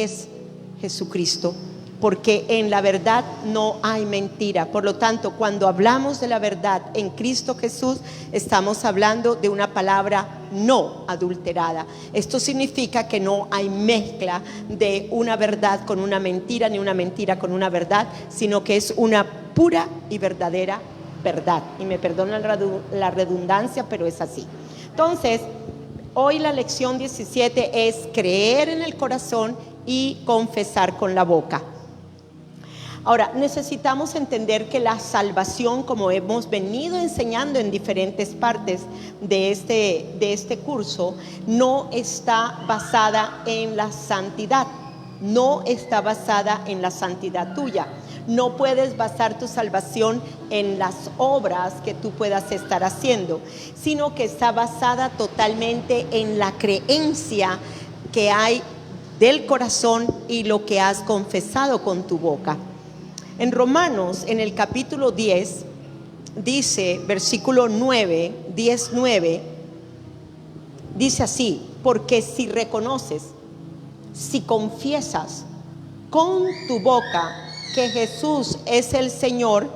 es Jesucristo, porque en la verdad no hay mentira. Por lo tanto, cuando hablamos de la verdad en Cristo Jesús, estamos hablando de una palabra no adulterada. Esto significa que no hay mezcla de una verdad con una mentira, ni una mentira con una verdad, sino que es una pura y verdadera verdad. Y me perdonan la redundancia, pero es así. Entonces, hoy la lección 17 es creer en el corazón y confesar con la boca. Ahora, necesitamos entender que la salvación, como hemos venido enseñando en diferentes partes de este curso, no está basada en la santidad, no está basada en la santidad tuya. No puedes basar tu salvación en las obras que tú puedas estar haciendo, sino que está basada totalmente en la creencia que hay del corazón y lo que has confesado con tu boca. En Romanos, en el capítulo 10, dice, versículo 9, 10:9, dice así: porque si reconoces, si confiesas con tu boca que Jesús es el Señor,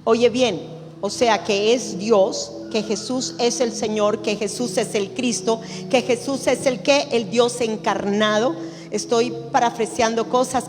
oye bien, o sea que es Dios, que Jesús es el Señor, que Jesús es el Cristo, que Jesús es el Dios encarnado. Estoy parafraseando cosas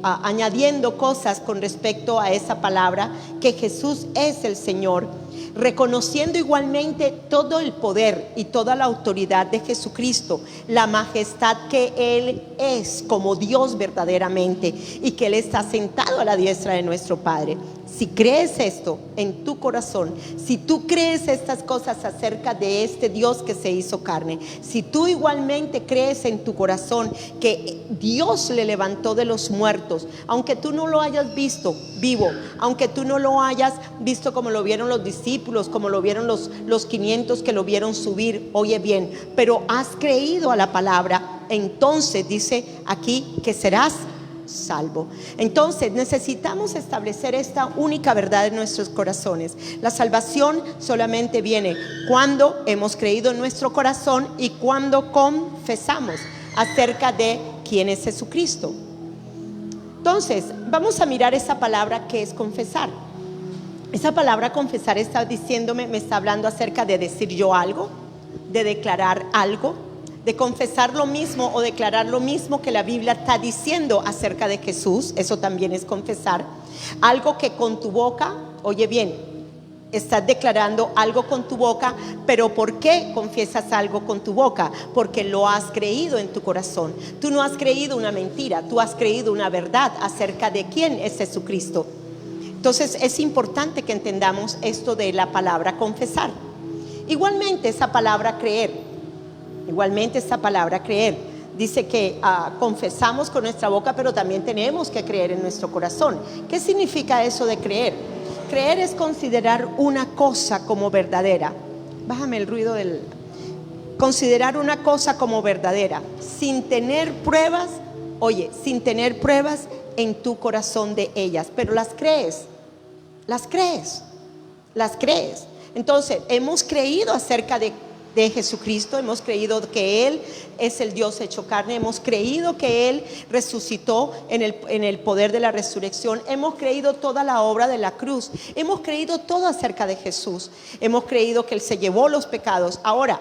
añadiendo cosas con respecto a esa palabra, que Jesús es el Señor, reconociendo igualmente todo el poder y toda la autoridad de Jesucristo, la majestad que Él es como Dios verdaderamente y que Él está sentado a la diestra de nuestro Padre. Si crees esto en tu corazón, si tú crees estas cosas acerca de este Dios que se hizo carne, si tú igualmente crees en tu corazón que Dios le levantó de los muertos, aunque tú no lo hayas visto vivo, aunque tú no lo hayas visto como lo vieron los discípulos, como lo vieron los 500 que lo vieron subir, oye bien, pero has creído a la palabra, entonces dice aquí que serás salvo. Entonces necesitamos establecer esta única verdad en nuestros corazones. La salvación solamente viene cuando hemos creído en nuestro corazón y cuando confesamos acerca de quién es Jesucristo. Entonces vamos a mirar esa palabra que es confesar. Esa palabra confesar está diciéndome, me está hablando acerca de decir yo algo, de declarar algo, de confesar lo mismo o declarar lo mismo que la Biblia está diciendo acerca de Jesús. Eso también es confesar. Algo que con tu boca, oye bien, estás declarando algo con tu boca, pero ¿por qué confiesas algo con tu boca? Porque lo has creído en tu corazón. Tú no has creído una mentira, tú has creído una verdad acerca de quién es Jesucristo. Entonces es importante que entendamos esto de la palabra confesar. Igualmente esa palabra creer. Igualmente esta palabra creer dice que confesamos con nuestra boca, pero también tenemos que creer en nuestro corazón. ¿Qué significa eso de creer? Creer es considerar una cosa como verdadera. Bájame el ruido considerar una cosa como verdadera, sin tener pruebas, oye, sin tener pruebas en tu corazón de ellas, pero las crees. Entonces, hemos creído acerca de Jesucristo, hemos creído que Él es el Dios hecho carne, hemos creído que Él resucitó en el poder de la resurrección, hemos creído toda la obra de la cruz, hemos creído todo acerca de Jesús, hemos creído que Él se llevó los pecados. Ahora,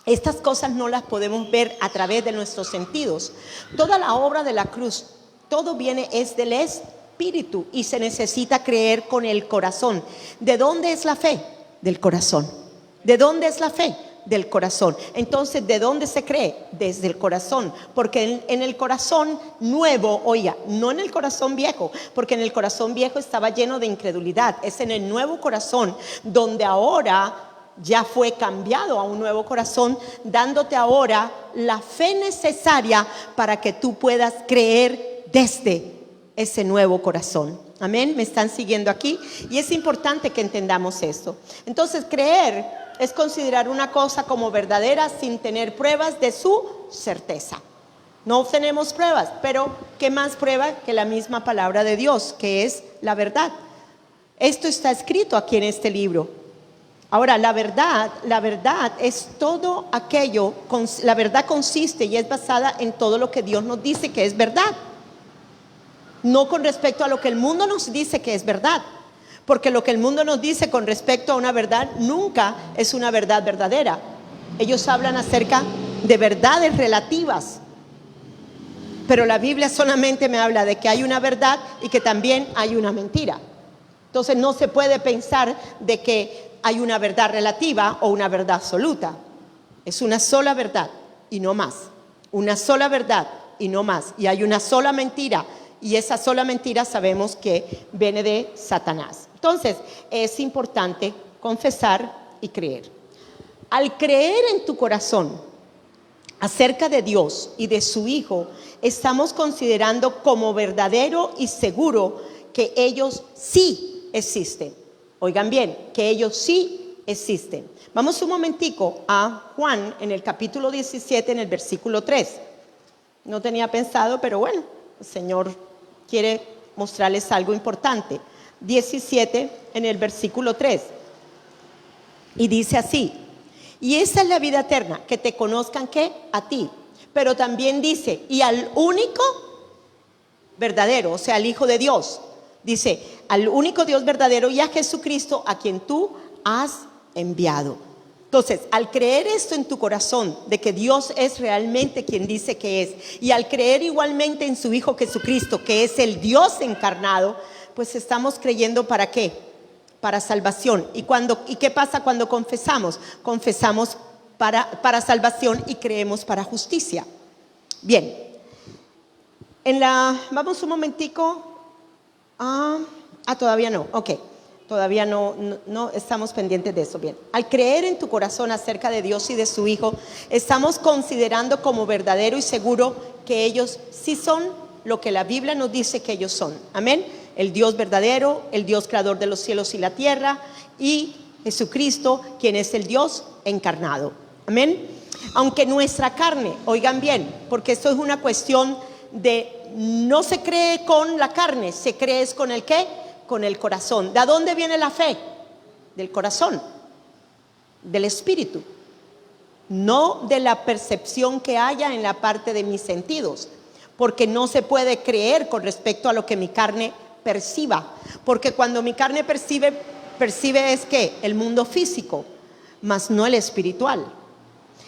estas cosas no las podemos ver a través de nuestros sentidos. Toda la obra de la cruz, todo es del Espíritu y se necesita creer con el corazón. ¿De dónde es la fe? Del corazón. ¿De dónde es la fe? Del corazón. Entonces, ¿de dónde se cree? Desde el corazón, porque en el corazón nuevo, oiga, no en el corazón viejo, porque en el corazón viejo estaba lleno de incredulidad. Es en el nuevo corazón donde ahora ya fue cambiado a un nuevo corazón, dándote ahora la fe necesaria para que tú puedas creer desde ese nuevo corazón. Amén, ¿me están siguiendo aquí? Y es importante que entendamos esto. Entonces, creer es considerar una cosa como verdadera sin tener pruebas de su certeza. No tenemos pruebas, pero ¿qué más prueba que la misma palabra de Dios, que es la verdad? Esto está escrito aquí en este libro. Ahora, la verdad es todo aquello, la verdad consiste y es basada en todo lo que Dios nos dice que es verdad. No con respecto a lo que el mundo nos dice que es verdad. Porque lo que el mundo nos dice con respecto a una verdad nunca es una verdad verdadera. Ellos hablan acerca de verdades relativas. Pero la Biblia solamente me habla de que hay una verdad y que también hay una mentira. Entonces no se puede pensar de que hay una verdad relativa o una verdad absoluta. Es una sola verdad y no más. Una sola verdad y no más. Y hay una sola mentira. Y esa sola mentira sabemos que viene de Satanás. Entonces, es importante confesar y creer. Al creer en tu corazón acerca de Dios y de su Hijo, estamos considerando como verdadero y seguro que ellos sí existen. Oigan bien, que ellos sí existen. Vamos un momentico a Juan en el capítulo 17, en el versículo 3. No tenía pensado, pero bueno, el Señor quiere mostrarles algo importante. 17 en el versículo 3. Y dice así: y esa es la vida eterna, que te conozcan, ¿qué? A ti. Pero también dice, y al único verdadero, o sea, al Hijo de Dios. Dice, al único Dios verdadero y a Jesucristo, a quien tú has enviado. Entonces, al creer esto en tu corazón, de que Dios es realmente quien dice que es, y al creer igualmente en su Hijo Jesucristo, que es el Dios encarnado, pues estamos creyendo ¿para qué? Para salvación. ¿Y qué pasa cuando confesamos? Confesamos para salvación y creemos para justicia. Bien, vamos un momentico. Todavía no, ok. Todavía no estamos pendientes de eso. Bien, al creer en tu corazón acerca de Dios y de su Hijo, estamos considerando como verdadero y seguro que ellos sí son lo que la Biblia nos dice que ellos son. Amén. El Dios verdadero, el Dios creador de los cielos y la tierra, y Jesucristo, quien es el Dios encarnado. Amén. Aunque nuestra carne, oigan bien, porque esto es una cuestión de, no se cree con la carne, se cree es con el ¿qué? Con el corazón. ¿De dónde viene la fe? Del corazón, del espíritu, no de la percepción que haya en la parte de mis sentidos, porque no se puede creer con respecto a lo que mi carne perciba, porque cuando mi carne percibe es que el mundo físico, mas no el espiritual.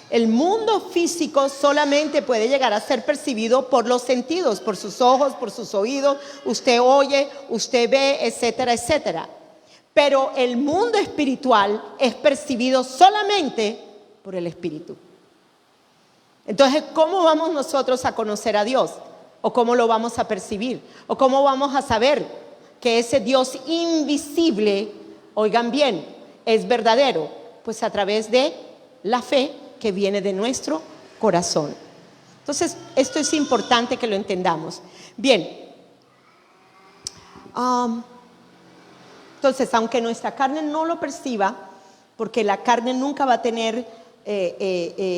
El mundo físico solamente puede llegar a ser percibido por los sentidos, por sus ojos, por sus oídos. Usted oye, usted ve, etcétera, etcétera. Pero el mundo espiritual es percibido solamente por el Espíritu. Entonces, ¿cómo vamos nosotros a conocer a Dios? ¿O cómo lo vamos a percibir? ¿O cómo vamos a saber que ese Dios invisible, oigan bien, es verdadero? Pues a través de la fe que viene de nuestro corazón. Entonces, esto es importante que lo entendamos. Bien. Entonces, aunque nuestra carne no lo perciba, porque la carne nunca va a tener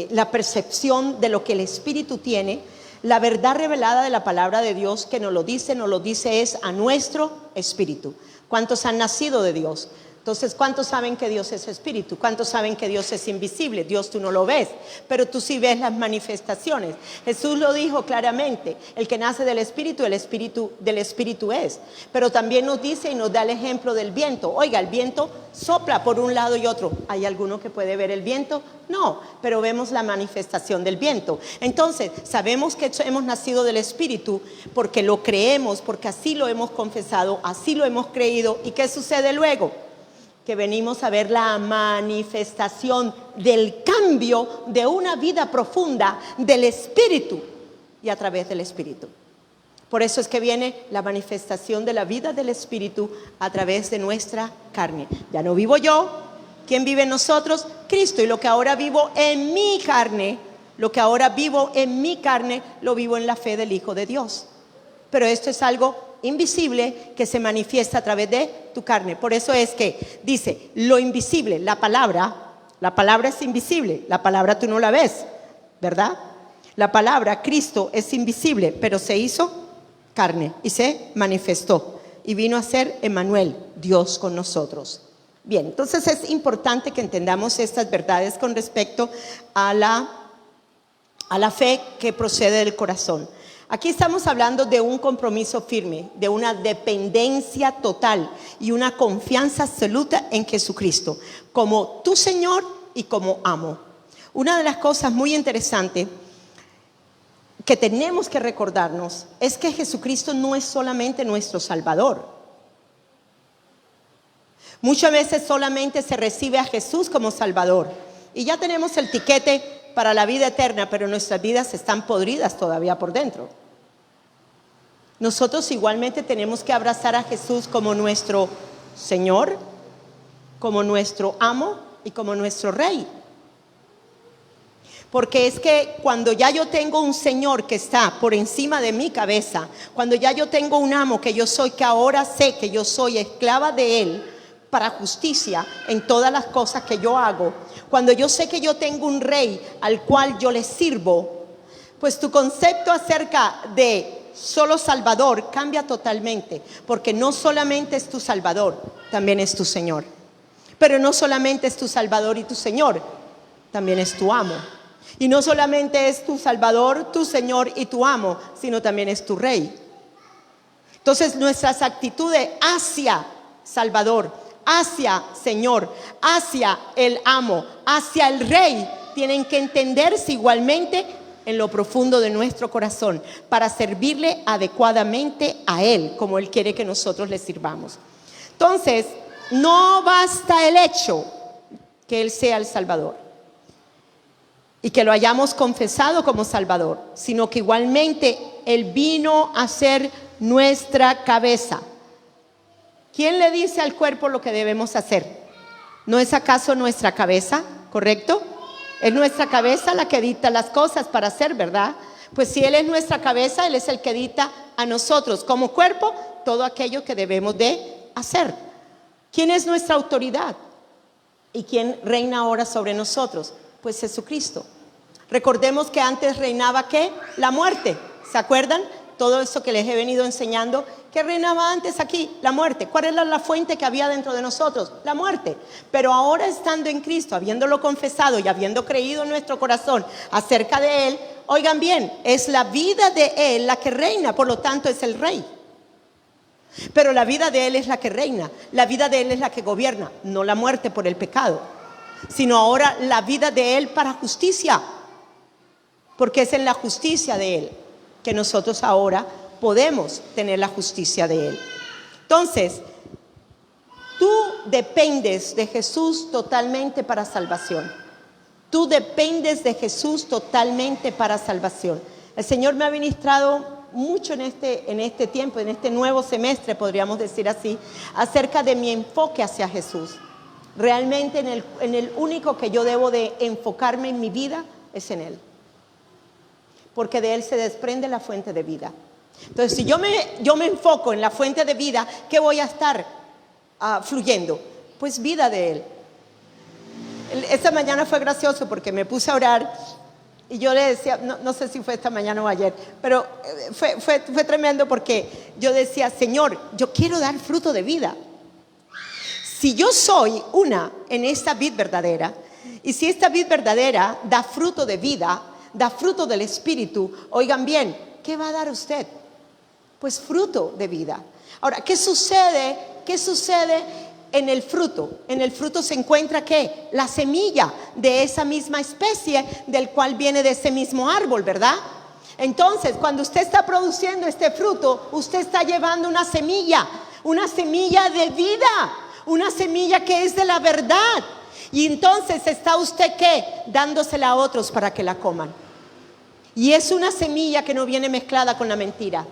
la percepción de lo que el Espíritu tiene, la verdad revelada de la palabra de Dios que nos lo dice es a nuestro espíritu. ¿Cuántos han nacido de Dios? Entonces, ¿cuántos saben que Dios es espíritu? ¿Cuántos saben que Dios es invisible? Dios tú no lo ves, pero tú sí ves las manifestaciones. Jesús lo dijo claramente, el que nace del espíritu del espíritu es. Pero también nos dice y nos da el ejemplo del viento. Oiga, el viento sopla por un lado y otro. ¿Hay alguno que puede ver el viento? No, pero vemos la manifestación del viento. Entonces, sabemos que hemos nacido del espíritu porque lo creemos, porque así lo hemos confesado, así lo hemos creído. ¿Y qué sucede luego? Que venimos a ver la manifestación del cambio de una vida profunda del Espíritu y a través del Espíritu. Por eso es que viene la manifestación de la vida del Espíritu a través de nuestra carne. Ya no vivo yo. ¿Quién vive en nosotros? Cristo. Y lo que ahora vivo en mi carne, lo vivo en la fe del Hijo de Dios. Pero esto es algo invisible que se manifiesta a través de tu carne. Por eso es que dice lo invisible, la palabra es invisible, la palabra tú no la ves, ¿verdad? La palabra, Cristo, es invisible, pero se hizo carne y se manifestó y vino a ser Emmanuel, Dios con nosotros. Bien, entonces es importante que entendamos estas verdades con respecto a la fe que procede del corazón. Aquí estamos hablando de un compromiso firme, de una dependencia total y una confianza absoluta en Jesucristo, como tu Señor y como amo. Una de las cosas muy interesantes que tenemos que recordarnos es que Jesucristo no es solamente nuestro Salvador. Muchas veces solamente se recibe a Jesús como Salvador y ya tenemos el tiquete para la vida eterna, pero nuestras vidas están podridas todavía por dentro. Nosotros igualmente tenemos que abrazar a Jesús como nuestro Señor, como nuestro amo y como nuestro Rey. Porque es que cuando ya yo tengo un Señor que está por encima de mi cabeza, cuando ya yo tengo un amo que yo soy, que ahora sé que yo soy esclava de Él para justicia en todas las cosas que yo hago, cuando yo sé que yo tengo un Rey al cual yo le sirvo, pues tu concepto acerca de solo Salvador cambia totalmente, porque no solamente es tu Salvador, también es tu Señor. Pero no solamente es tu Salvador y tu Señor, también es tu amo. Y no solamente es tu Salvador, tu Señor y tu amo, sino también es tu Rey. Entonces nuestras actitudes hacia Salvador, hacia Señor, hacia el amo, hacia el Rey, tienen que entenderse igualmente en lo profundo de nuestro corazón para servirle adecuadamente a Él, como Él quiere que nosotros le sirvamos. Entonces, no basta el hecho que Él sea el Salvador y que lo hayamos confesado como Salvador, sino que igualmente Él vino a ser nuestra cabeza. ¿Quién le dice al cuerpo lo que debemos hacer? ¿No es acaso nuestra cabeza? ¿Correcto? Es nuestra cabeza la que dicta las cosas para hacer, ¿verdad? Pues si Él es nuestra cabeza, Él es el que dicta a nosotros como cuerpo todo aquello que debemos de hacer. ¿Quién es nuestra autoridad? ¿Y quién reina ahora sobre nosotros? Pues Jesucristo. Recordemos que antes reinaba ¿qué? La muerte. ¿Se acuerdan? Todo eso que les he venido enseñando. ¿Qué reinaba antes aquí? La muerte. ¿Cuál era la fuente que había dentro de nosotros? La muerte. Pero ahora estando en Cristo, habiéndolo confesado y habiendo creído en nuestro corazón acerca de Él, oigan bien, es la vida de Él la que reina, por lo tanto es el Rey. Pero la vida de Él es la que reina, la vida de Él es la que gobierna, no la muerte por el pecado, sino ahora la vida de Él para justicia, porque es en la justicia de Él que nosotros ahora podemos tener la justicia de Él. Entonces, tú dependes de Jesús totalmente para salvación. Tú dependes de Jesús totalmente para salvación. El Señor me ha ministrado mucho en este tiempo, en este nuevo semestre, podríamos decir así, acerca de mi enfoque hacia Jesús. Realmente en el único que yo debo de enfocarme en mi vida es en Él. Porque de Él se desprende la fuente de vida. Entonces, si yo me enfoco en la fuente de vida, ¿qué voy a estar fluyendo? Pues vida de Él. Esta mañana fue gracioso porque me puse a orar y yo le decía, no sé si fue esta mañana o ayer, pero fue tremendo porque yo decía, Señor, yo quiero dar fruto de vida. Si yo soy una en esta vid verdadera, y si esta vid verdadera da fruto de vida, da fruto del Espíritu, oigan bien, ¿qué va a dar usted? Pues fruto de vida. Ahora, ¿qué sucede en el fruto? En el fruto se encuentra ¿qué? La semilla de esa misma especie del cual viene de ese mismo árbol, ¿verdad? Entonces, cuando usted está produciendo este fruto, usted está llevando una semilla de vida, una semilla que es de la verdad. Y entonces está usted ¿qué? Dándosela a otros para que la coman. Y es una semilla que no viene mezclada con la mentira.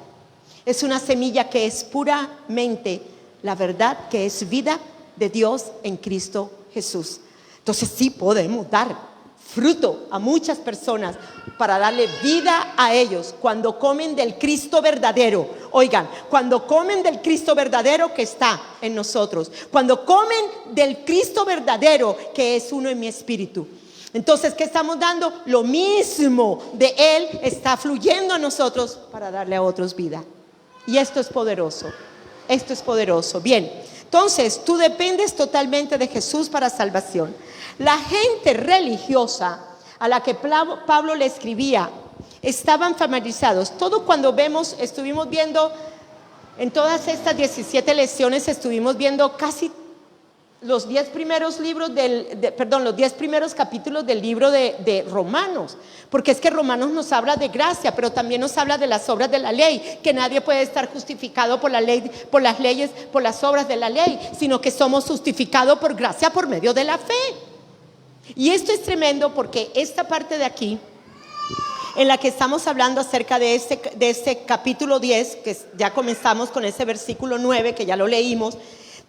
Es una semilla que es puramente la verdad, que es vida de Dios en Cristo Jesús. Entonces sí podemos dar fruto a muchas personas para darle vida a ellos cuando comen del Cristo verdadero. Oigan, cuando comen del Cristo verdadero que está en nosotros, cuando comen del Cristo verdadero que es uno en mi espíritu. Entonces, ¿qué estamos dando? Lo mismo de Él está fluyendo a nosotros para darle a otros vida. Y esto es poderoso. Esto es poderoso. Bien, Entonces, tú dependes totalmente de Jesús para salvación. La gente religiosa a la que Pablo le escribía estaban familiarizados. Todo cuando estuvimos viendo en todas estas 17 lecciones, estuvimos viendo casi los 10 primeros los 10 primeros capítulos del libro de Romanos, porque es que Romanos nos habla de gracia, pero también nos habla de las obras de la ley, que nadie puede estar justificado por la ley, por las leyes, por las obras de la ley, sino que somos justificados por gracia por medio de la fe. Y esto es tremendo, porque esta parte de aquí, en la que estamos hablando acerca de este capítulo 10, que ya comenzamos con ese versículo 9, que ya lo leímos,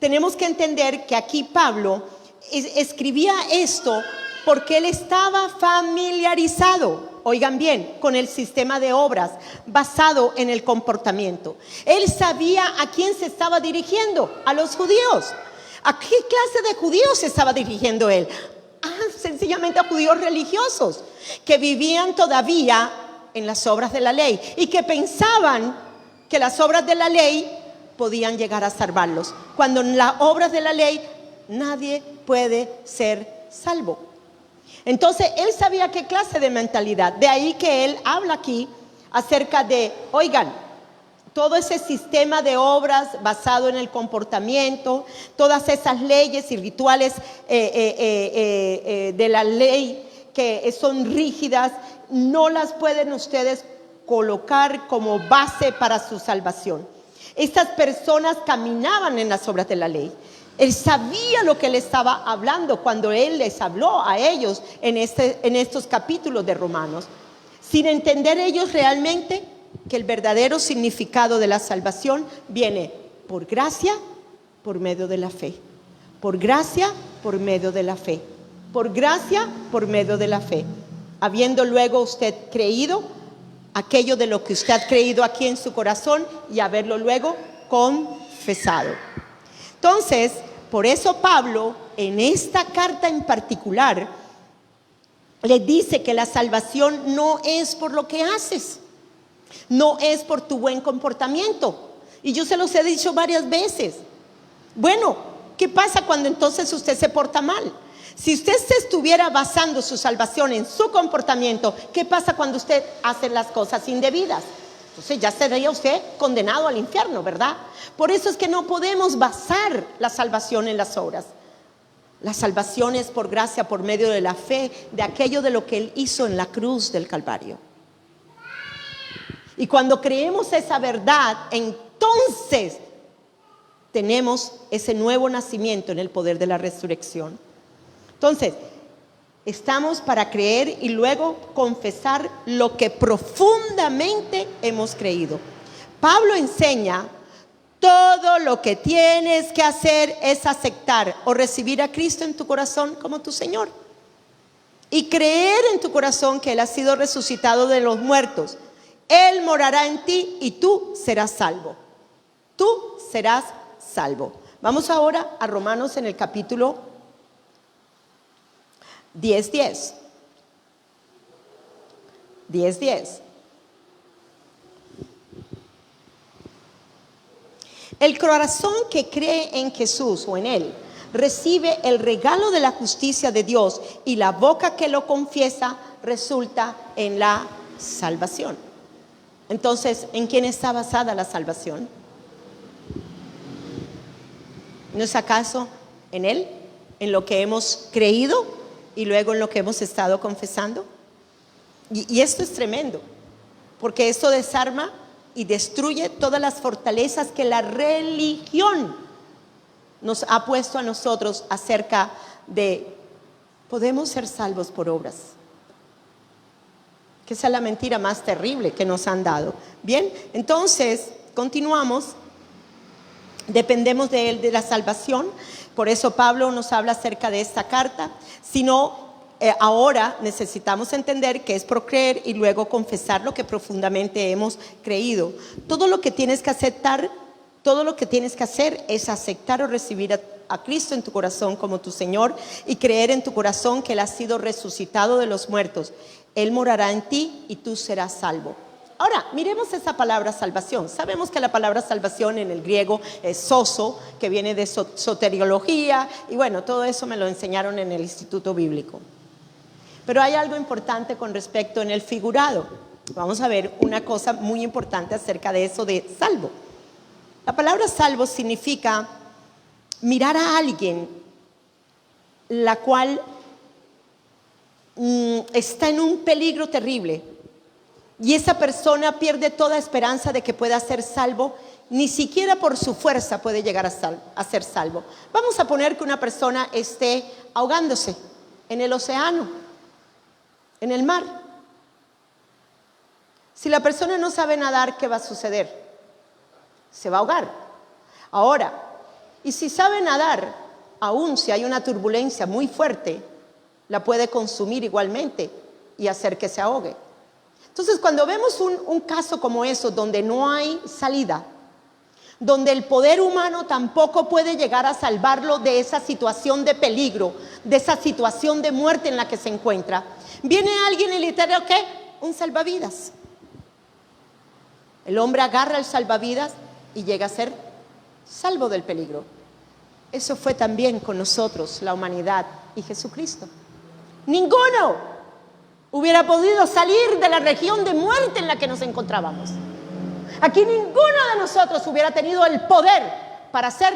tenemos que entender que aquí Pablo escribía esto porque él estaba familiarizado, oigan bien, con el sistema de obras basado en el comportamiento. Él sabía a quién se estaba dirigiendo, a los judíos. ¿A qué clase de judíos se estaba dirigiendo él? Sencillamente a judíos religiosos que vivían todavía en las obras de la ley y que pensaban que las obras de la ley podían llegar a salvarlos, cuando en las obras de la ley nadie puede ser salvo. Entonces él sabía qué clase de mentalidad, de ahí que él habla aquí acerca de, oigan, todo ese sistema de obras basado en el comportamiento, todas esas leyes y rituales de la ley que son rígidas, no las pueden ustedes colocar como base para su salvación. Estas personas caminaban en las obras de la ley. Él sabía lo que él estaba hablando cuando él les habló a ellos en estos capítulos de Romanos, sin entender ellos realmente que el verdadero significado de la salvación viene por gracia, por medio de la fe. Por gracia, por medio de la fe. Por gracia, por medio de la fe. Habiendo luego usted creído aquello de lo que usted ha creído aquí en su corazón y haberlo luego confesado. Entonces, por eso Pablo, en esta carta en particular, le dice que la salvación no es por lo que haces, no es por tu buen comportamiento. Y yo se los he dicho varias veces. Bueno, ¿qué pasa cuando entonces usted se porta mal? Si usted se estuviera basando su salvación en su comportamiento, ¿qué pasa cuando usted hace las cosas indebidas? Entonces ya sería usted condenado al infierno, ¿verdad? Por eso es que no podemos basar la salvación en las obras. La salvación es por gracia, por medio de la fe, de aquello de lo que Él hizo en la cruz del Calvario. Y cuando creemos esa verdad, entonces tenemos ese nuevo nacimiento en el poder de la resurrección. Entonces, estamos para creer y luego confesar lo que profundamente hemos creído. Pablo enseña: todo lo que tienes que hacer es aceptar o recibir a Cristo en tu corazón como tu Señor y creer en tu corazón que Él ha sido resucitado de los muertos. Él morará en ti y tú serás salvo. Tú serás salvo. Vamos ahora a Romanos en el capítulo 10:10. 10:10. El corazón que cree en Jesús o en Él recibe el regalo de la justicia de Dios, y la boca que lo confiesa resulta en la salvación. Entonces, ¿en quién está basada la salvación? ¿No es acaso en Él? ¿En lo que hemos creído y luego en lo que hemos estado confesando? Y esto es tremendo, porque esto desarma y destruye todas las fortalezas que la religión nos ha puesto a nosotros acerca de podemos ser salvos por obras. Que esa es la mentira más terrible que nos han dado. Bien, entonces continuamos. Dependemos de Él, de la salvación. Por eso Pablo nos habla acerca de esta carta. Sino ahora necesitamos entender que es por creer y luego confesar lo que profundamente hemos creído. Todo lo que tienes que aceptar, todo lo que tienes que hacer es aceptar o recibir a Cristo en tu corazón como tu Señor y creer en tu corazón que Él ha sido resucitado de los muertos. Él morará en ti y tú serás salvo. Ahora, miremos esa palabra salvación. Sabemos que la palabra salvación en el griego es sozo, que viene de soteriología, y bueno, todo eso me lo enseñaron en el Instituto Bíblico. Pero hay algo importante con respecto en el figurado. Vamos a ver una cosa muy importante acerca de eso de salvo. La palabra salvo significa mirar a alguien la cual está en un peligro terrible y esa persona pierde toda esperanza de que pueda ser salvo. Ni siquiera por su fuerza puede llegar a ser salvo. Vamos a poner que una persona esté ahogándose en el océano, en el mar. Si la persona no sabe nadar, ¿qué va a suceder? Se va a ahogar. Ahora, y si sabe nadar, aún si hay una turbulencia muy fuerte, la puede consumir igualmente y hacer que se ahogue. Entonces, cuando vemos un caso como eso, donde no hay salida, donde el poder humano tampoco puede llegar a salvarlo de esa situación de peligro, de esa situación de muerte en la que se encuentra, viene alguien y le dice, ¿qué? Un salvavidas. El hombre agarra el salvavidas y llega a ser salvo del peligro. Eso fue también con nosotros, la humanidad y Jesucristo. Ninguno hubiera podido salir de la región de muerte en la que nos encontrábamos. Aquí ninguno de nosotros hubiera tenido el poder para hacer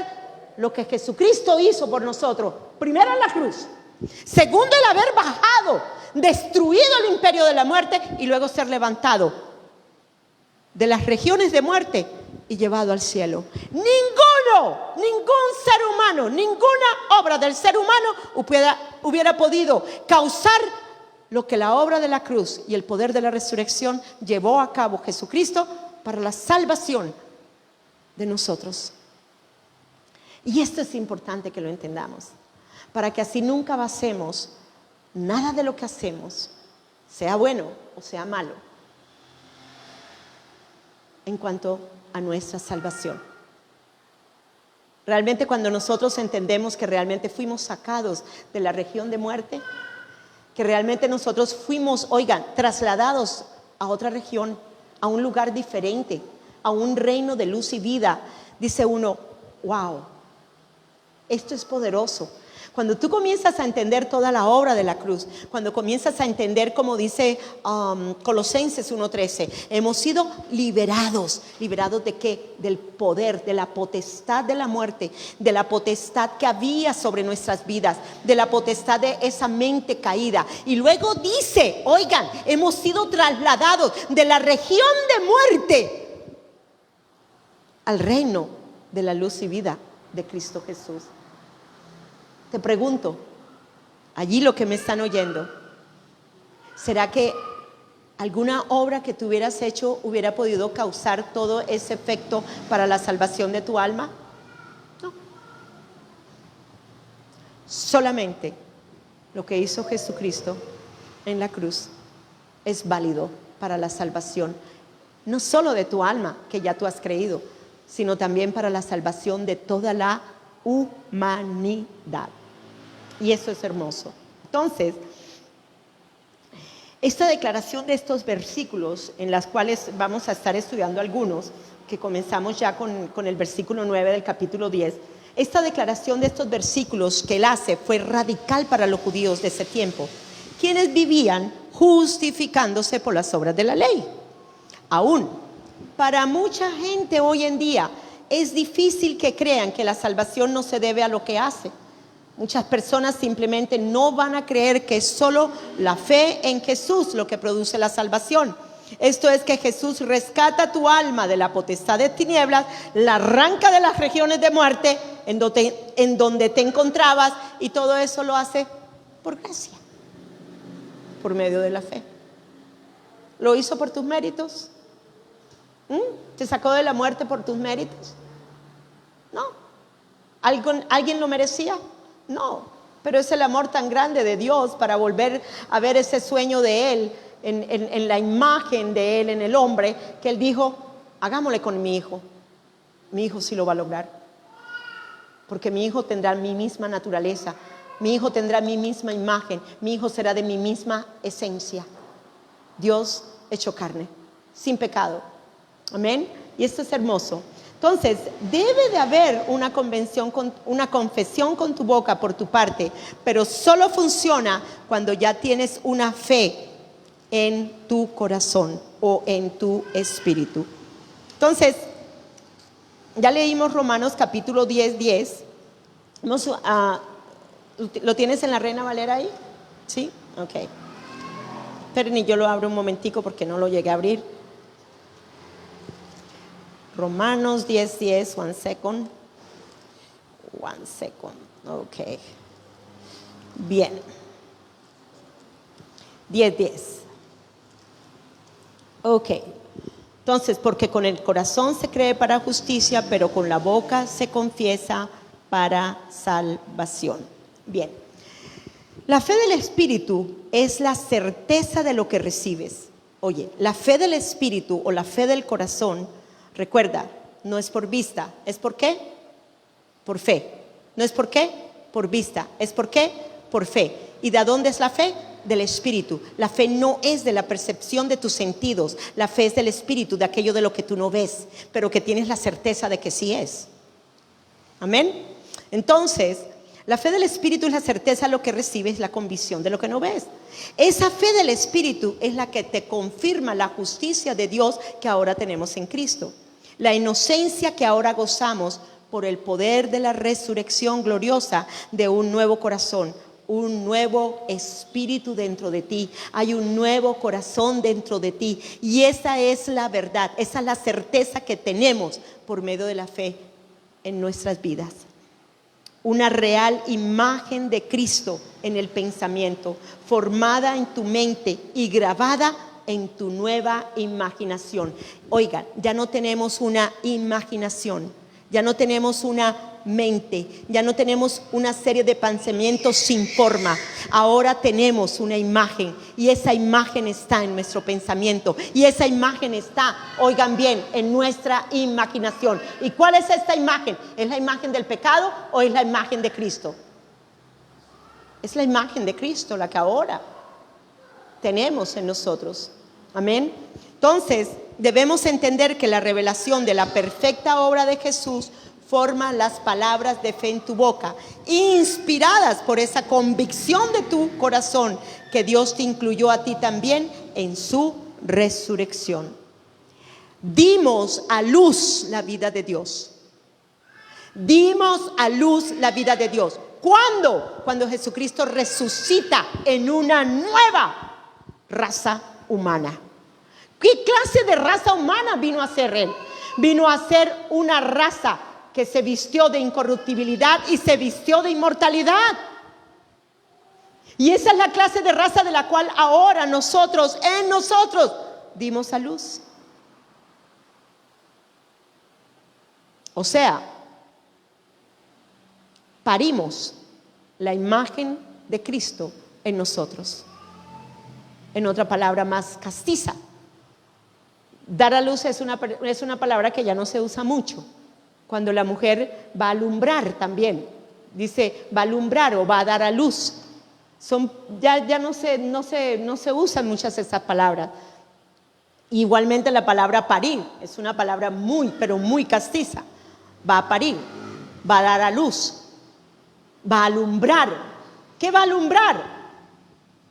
lo que Jesucristo hizo por nosotros. Primero en la cruz. Segundo, el haber bajado, destruido el imperio de la muerte y luego ser levantado de las regiones de muerte y llevado al cielo. Ningún ser humano, ninguna obra del ser humano hubiera podido causar lo que la obra de la cruz y el poder de la resurrección llevó a cabo Jesucristo para la salvación de nosotros. Y esto es importante que lo entendamos, para que así nunca basemos nada de lo que hacemos, sea bueno o sea malo, en cuanto a nuestra salvación. Realmente cuando nosotros entendemos que realmente fuimos sacados de la región de muerte, que realmente nosotros fuimos, trasladados a otra región, a un lugar diferente, a un reino de luz y vida, dice uno, wow, esto es poderoso. Cuando tú comienzas a entender toda la obra de la cruz, cuando comienzas a entender, como dice Colosenses 1:13, hemos sido liberados. ¿Liberados de qué? Del poder, de la potestad de la muerte, de la potestad que había sobre nuestras vidas, de la potestad de esa mente caída. Y luego dice, hemos sido trasladados de la región de muerte al reino de la luz y vida de Cristo Jesús. Te pregunto, allí lo que me están oyendo, ¿será que alguna obra que tú hubieras hecho hubiera podido causar todo ese efecto para la salvación de tu alma? No. Solamente lo que hizo Jesucristo en la cruz es válido para la salvación, no solo de tu alma, que ya tú has creído, sino también para la salvación de toda la humanidad. Y eso es hermoso. Entonces, esta declaración de estos versículos, en las cuales vamos a estar estudiando algunos, que comenzamos ya con el versículo 9 del capítulo 10, esta declaración de estos versículos que él hace fue radical para los judíos de ese tiempo, quienes vivían justificándose por las obras de la ley. Aún, para mucha gente hoy en día, es difícil que crean que la salvación no se debe a lo que hace. Muchas personas simplemente no van a creer que es solo la fe en Jesús lo que produce la salvación. Esto es que Jesús rescata tu alma de la potestad de tinieblas, la arranca de las regiones de muerte en donde te encontrabas, y todo eso lo hace por gracia, por medio de la fe. ¿Lo hizo por tus méritos? ¿Te sacó de la muerte por tus méritos? No. ¿Alguien lo merecía? No, pero es el amor tan grande de Dios para volver a ver ese sueño de Él, en la imagen de Él, en el hombre, que Él dijo, hagámosle con mi hijo sí lo va a lograr, porque mi hijo tendrá mi misma naturaleza, mi hijo tendrá mi misma imagen, mi hijo será de mi misma esencia, Dios hecho carne, sin pecado. Amén. Y esto es hermoso. Entonces, debe de haber una confesión con tu boca por tu parte, pero solo funciona cuando ya tienes una fe en tu corazón o en tu espíritu. Entonces, ya leímos Romanos capítulo 10:10. ¿Lo tienes en la Reina Valera ahí? ¿Sí? Ok. Pero ni yo lo abro un momentico porque no lo llegué a abrir. Romanos 10:10, one second. Ok. Bien. 10:10. Ok. Entonces, porque con el corazón se cree para justicia, pero con la boca se confiesa para salvación. Bien. La fe del Espíritu es la certeza de lo que recibes. Oye, la fe del Espíritu o la fe del corazón, recuerda, no es por vista. ¿Es por qué? Por fe. ¿No es por qué? Por vista. ¿Es por qué? Por fe. ¿Y de dónde es la fe? Del Espíritu. La fe no es de la percepción de tus sentidos. La fe es del Espíritu, de aquello de lo que tú no ves, pero que tienes la certeza de que sí es. Amén. Entonces, la fe del Espíritu es la certeza de lo que recibes, la convicción de lo que no ves. Esa fe del Espíritu es la que te confirma la justicia de Dios que ahora tenemos en Cristo. La inocencia que ahora gozamos por el poder de la resurrección gloriosa de un nuevo corazón, un nuevo espíritu dentro de ti. Hay un nuevo corazón dentro de ti. Y esa es la verdad, esa es la certeza que tenemos por medio de la fe en nuestras vidas. Una real imagen de Cristo en el pensamiento, formada en tu mente y grabada en tu nueva imaginación. Oigan, ya no tenemos una imaginación, ya no tenemos una mente, ya no tenemos una serie de pensamientos sin forma. Ahora tenemos una imagen y esa imagen está en nuestro pensamiento y esa imagen está, oigan bien, en nuestra imaginación. ¿Y cuál es esta imagen? ¿Es la imagen del pecado o es la imagen de Cristo? Es la imagen de Cristo la que ahora tenemos en nosotros. Amén. Entonces, debemos entender que la revelación de la perfecta obra de Jesús forma las palabras de fe en tu boca, inspiradas por esa convicción de tu corazón que Dios te incluyó a ti también en su resurrección. Dimos a luz la vida de Dios. Dimos a luz la vida de Dios. ¿Cuándo? Cuando Jesucristo resucita en una nueva raza humana. ¿Qué clase de raza humana vino a ser Él? Vino a ser una raza que se vistió de incorruptibilidad y se vistió de inmortalidad. Y esa es la clase de raza de la cual ahora nosotros, en nosotros, dimos a luz. O sea, parimos la imagen de Cristo en nosotros. En otra palabra más castiza. Dar a luz es una palabra que ya no se usa mucho. Cuando la mujer va a alumbrar también, dice va a alumbrar o va a dar a luz. Ya no se usan muchas de esas palabras. Igualmente la palabra parir es una palabra pero muy castiza. Va a parir, va a dar a luz, va a alumbrar. ¿Qué va a alumbrar?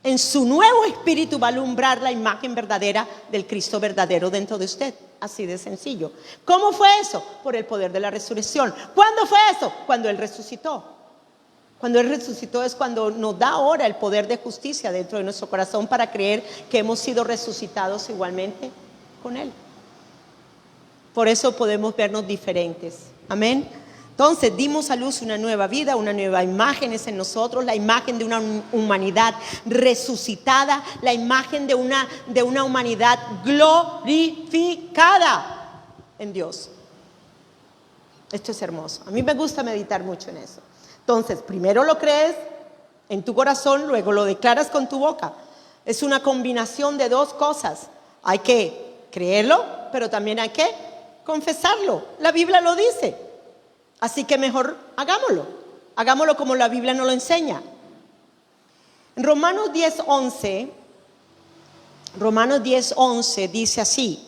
En su nuevo espíritu va a alumbrar la imagen verdadera del Cristo verdadero dentro de usted. Así de sencillo. ¿Cómo fue eso? Por el poder de la resurrección. ¿Cuándo fue eso? Cuando Él resucitó. Cuando Él resucitó es cuando nos da ahora el poder de justicia dentro de nuestro corazón para creer que hemos sido resucitados igualmente con Él. Por eso podemos vernos diferentes. Amén. Entonces dimos a luz una nueva vida, una nueva imagen es en nosotros, la imagen de una humanidad resucitada, la imagen de una humanidad glorificada en Dios. Esto es hermoso. A mí me gusta meditar mucho en eso. Entonces, primero lo crees en tu corazón, luego lo declaras con tu boca. Es una combinación de dos cosas. Hay que creerlo, pero también hay que confesarlo. La Biblia lo dice. Así que mejor hagámoslo como la Biblia nos lo enseña. En Romanos 10:11 dice así: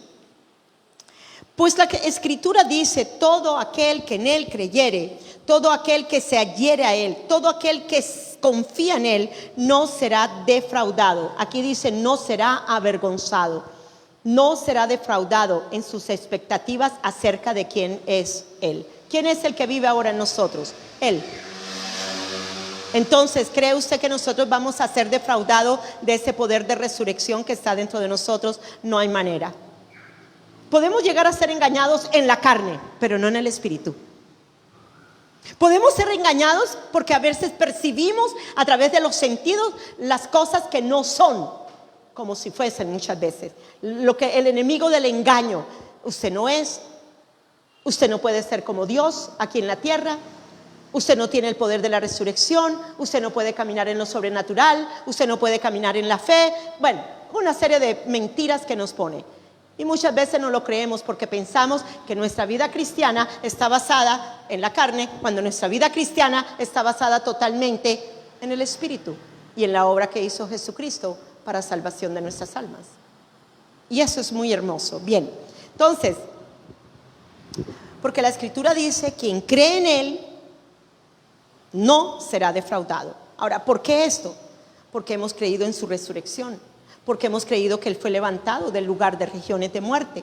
Pues la Escritura dice: todo aquel que en Él creyere, todo aquel que se adhiere a Él, todo aquel que confía en Él, no será defraudado. Aquí dice: no será avergonzado, no será defraudado en sus expectativas acerca de quién es Él. ¿Quién es el que vive ahora en nosotros? Él. Entonces, ¿cree usted que nosotros vamos a ser defraudados de ese poder de resurrección que está dentro de nosotros? No hay manera. Podemos llegar a ser engañados en la carne, pero no en el espíritu. Podemos ser engañados porque a veces percibimos a través de los sentidos las cosas que no son, como si fuesen muchas veces. Lo que el enemigo del engaño: usted no es, usted no puede ser como Dios aquí en la tierra, usted no tiene el poder de la resurrección, usted no puede caminar en lo sobrenatural, usted no puede caminar en la fe. Bueno, una serie de mentiras que nos pone. Y muchas veces no lo creemos porque pensamos que nuestra vida cristiana está basada en la carne, cuando nuestra vida cristiana está basada totalmente en el Espíritu y en la obra que hizo Jesucristo para salvación de nuestras almas. Y eso es muy hermoso. Bien, entonces, porque la Escritura dice: quien cree en Él no será defraudado. Ahora, ¿por qué esto? Porque hemos creído en su resurrección, porque hemos creído que Él fue levantado del lugar de regiones de muerte.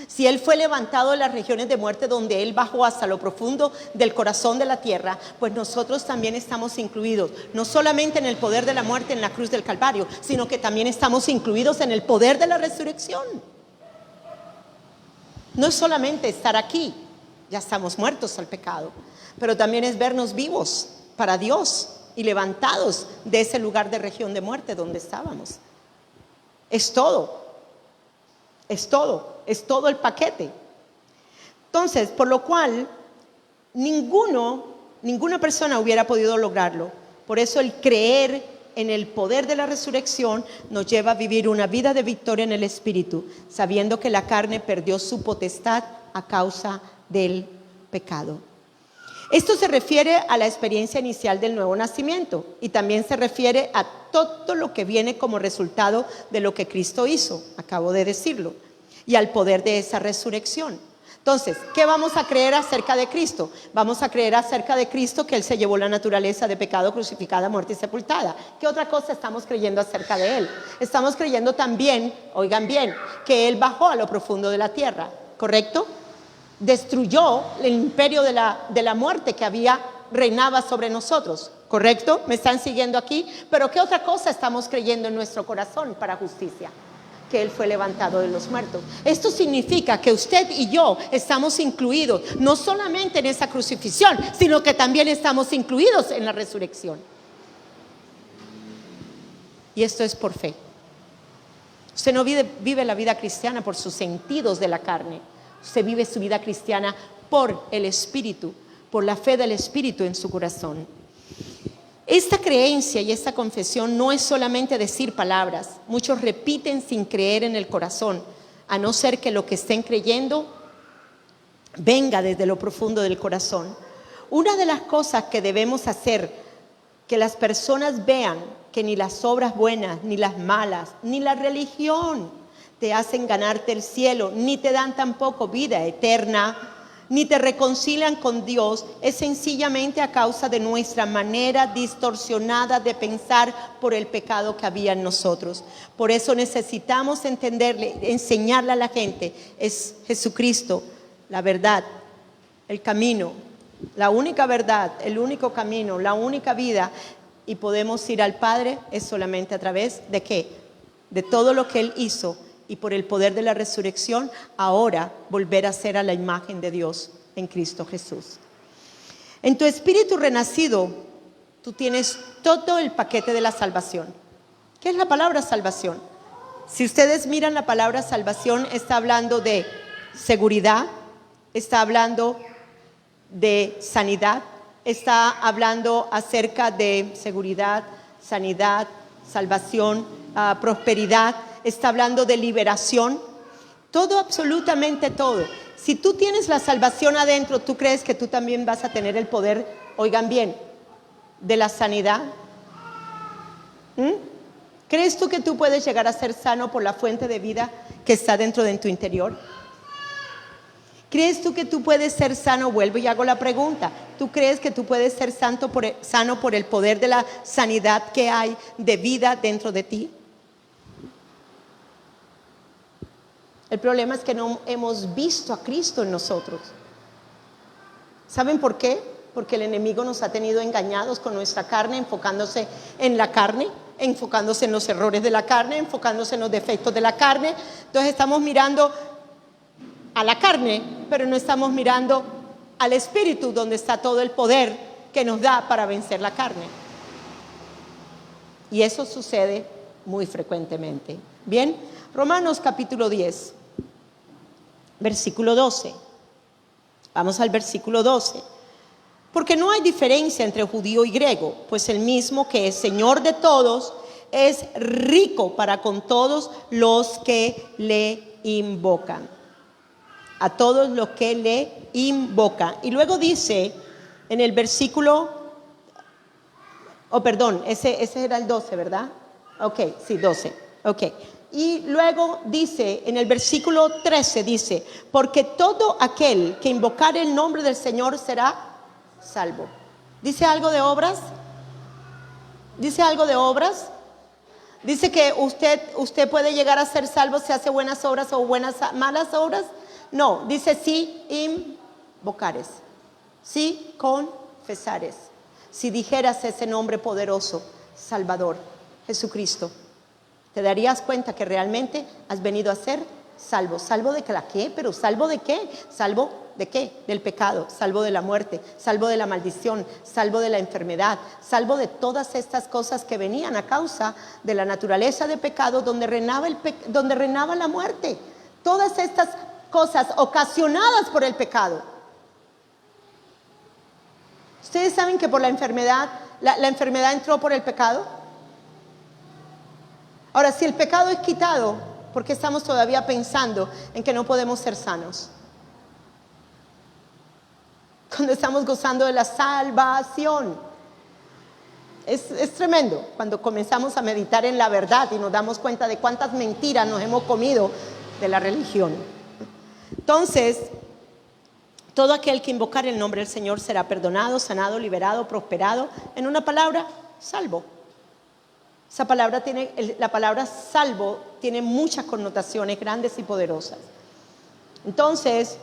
Si Él fue levantado de las regiones de muerte, donde Él bajó hasta lo profundo del corazón de la tierra, pues nosotros también estamos incluidos, no solamente en el poder de la muerte en la cruz del Calvario, sino que también estamos incluidos en el poder de la resurrección. No es solamente estar aquí, ya estamos muertos al pecado, pero también es vernos vivos para Dios y levantados de ese lugar de región de muerte donde estábamos. Es todo el paquete. Entonces, por lo cual ninguna persona hubiera podido lograrlo. Por eso el creer en el poder de la resurrección nos lleva a vivir una vida de victoria en el Espíritu, sabiendo que la carne perdió su potestad a causa del pecado. Esto se refiere a la experiencia inicial del nuevo nacimiento y también se refiere a todo lo que viene como resultado de lo que Cristo hizo, acabo de decirlo, y al poder de esa resurrección. Entonces, ¿qué vamos a creer acerca de Cristo? Vamos a creer acerca de Cristo que Él se llevó la naturaleza de pecado, crucificada, muerta y sepultada. ¿Qué otra cosa estamos creyendo acerca de Él? Estamos creyendo también, oigan bien, que Él bajó a lo profundo de la tierra, ¿correcto? Destruyó el imperio de la muerte que reinaba sobre nosotros, ¿correcto? ¿Me están siguiendo aquí? Pero ¿qué otra cosa estamos creyendo en nuestro corazón para justicia? Que Él fue levantado de los muertos. Esto significa que usted y yo estamos incluidos no solamente en esa crucifixión, sino que también estamos incluidos en la resurrección. Y esto es por fe. Usted no vive la vida cristiana por sus sentidos de la carne. Usted vive su vida cristiana por el Espíritu, por la fe del Espíritu en su corazón. Esta creencia y esta confesión no es solamente decir palabras. Muchos repiten sin creer en el corazón, a no ser que lo que estén creyendo venga desde lo profundo del corazón. Una de las cosas que debemos hacer, que las personas vean que ni las obras buenas, ni las malas, ni la religión te hacen ganarte el cielo, ni te dan tampoco vida eterna, ni te reconcilian con Dios, es sencillamente a causa de nuestra manera distorsionada de pensar por el pecado que había en nosotros. Por eso necesitamos enseñarle a la gente: es Jesucristo la verdad, el camino, la única verdad, el único camino, la única vida, y podemos ir al Padre es solamente a través de ¿qué? De todo lo que Él hizo. Y por el poder de la resurrección, ahora volver a ser a la imagen de Dios en Cristo Jesús. En tu espíritu renacido, tú tienes todo el paquete de la salvación. ¿Qué es la palabra salvación? Si ustedes miran la palabra salvación, está hablando de seguridad, está hablando de sanidad, está hablando acerca de seguridad, sanidad, salvación, prosperidad. Está hablando de liberación, todo, absolutamente todo. Si tú tienes la salvación adentro, ¿tú crees que tú también vas a tener el poder, oigan bien, de la sanidad? ¿Crees tú que tú puedes llegar a ser sano por la fuente de vida que está dentro de tu interior? ¿Crees tú que tú puedes ser sano? Vuelvo y hago la pregunta. ¿Tú crees que tú puedes ser sano por el poder de la sanidad que hay de vida dentro de ti? El problema es que no hemos visto a Cristo en nosotros. ¿Saben por qué? Porque el enemigo nos ha tenido engañados con nuestra carne, enfocándose en la carne, enfocándose en los errores de la carne, enfocándose en los defectos de la carne. Entonces estamos mirando a la carne, pero no estamos mirando al Espíritu, donde está todo el poder que nos da para vencer la carne. Y eso sucede muy frecuentemente. Bien, Romanos capítulo 10, versículo 12. Vamos al versículo 12. Porque no hay diferencia entre judío y griego, pues el mismo que es Señor de todos es rico para con todos los que le invocan. A todos los que le invocan. Y luego dice en el versículo, ese era el 12, ¿verdad? Ok, sí, 12, ok. Y luego dice, en el versículo 13 dice, porque todo aquel que invocare el nombre del Señor será salvo. ¿Dice algo de obras? ¿Dice algo de obras? ¿Dice que usted puede llegar a ser salvo si hace buenas obras o malas obras? No, dice si invocares, si confesares, si dijeras ese nombre poderoso, Salvador, Jesucristo, te darías cuenta que realmente has venido a ser salvo. ¿Salvo de qué? ¿Pero salvo de qué? ¿Salvo de qué? Del pecado, salvo de la muerte, salvo de la maldición, salvo de la enfermedad, salvo de todas estas cosas que venían a causa de la naturaleza de pecado donde reinaba la muerte. Todas estas cosas ocasionadas por el pecado. ¿Ustedes saben que por la enfermedad, la enfermedad entró por el pecado? Ahora, si el pecado es quitado, ¿por qué estamos todavía pensando en que no podemos ser sanos? Cuando estamos gozando de la salvación. Es tremendo cuando comenzamos a meditar en la verdad y nos damos cuenta de cuántas mentiras nos hemos comido de la religión. Entonces, todo aquel que invocar el nombre del Señor será perdonado, sanado, liberado, prosperado. En una palabra, salvo. La palabra salvo tiene muchas connotaciones grandes y poderosas. Entonces,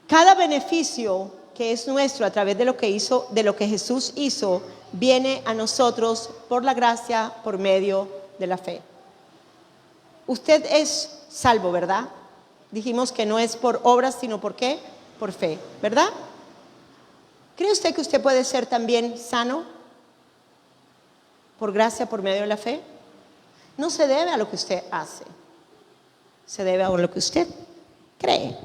cada beneficio que es nuestro a través de lo que Jesús hizo, viene a nosotros por la gracia, por medio de la fe. Usted es salvo, ¿verdad? Dijimos que no es por obras, sino ¿por qué? Por fe, ¿verdad? ¿Cree usted que usted puede ser también sano por gracia, por medio de la fe? No se debe a lo que usted hace, se debe a lo que usted cree.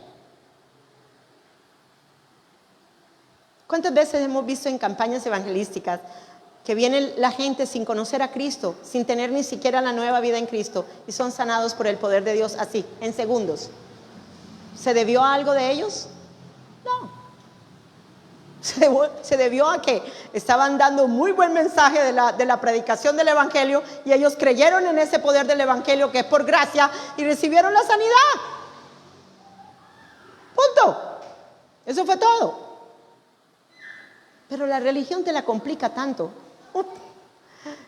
¿Cuántas veces hemos visto en campañas evangelísticas que viene la gente sin conocer a Cristo, sin tener ni siquiera la nueva vida en Cristo, y son sanados por el poder de Dios así, en segundos? ¿Se debió a algo de ellos? No. Se debió a que estaban dando muy buen mensaje de la predicación del evangelio, y ellos creyeron en ese poder del evangelio que es por gracia y recibieron la sanidad. Punto. Eso fue todo. Pero la religión te la complica tanto.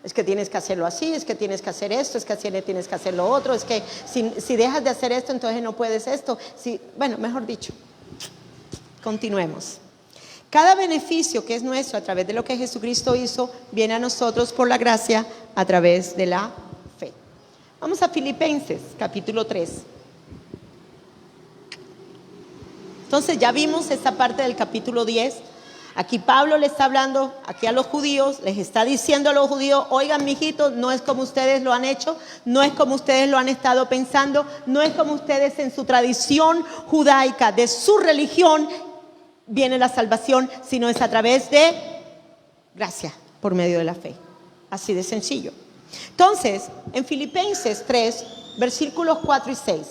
Es que tienes que hacerlo así, es que tienes que hacer esto, es que así tienes que hacer lo otro, es que si dejas de hacer esto, entonces no puedes esto. Bueno, mejor dicho, continuemos. Cada beneficio que es nuestro a través de lo que Jesucristo hizo, viene a nosotros por la gracia a través de la fe. Vamos a Filipenses, capítulo 3. Entonces ya vimos esta parte del capítulo 10. Aquí Pablo le está hablando aquí a los judíos, les está diciendo a los judíos: oigan, mijitos, no es como ustedes lo han hecho, no es como ustedes lo han estado pensando, no es como ustedes en su tradición judaica, de su religión viene la salvación, sino es a través de gracia, por medio de la fe. Así de sencillo. Entonces, en Filipenses 3, versículos 4 y 6.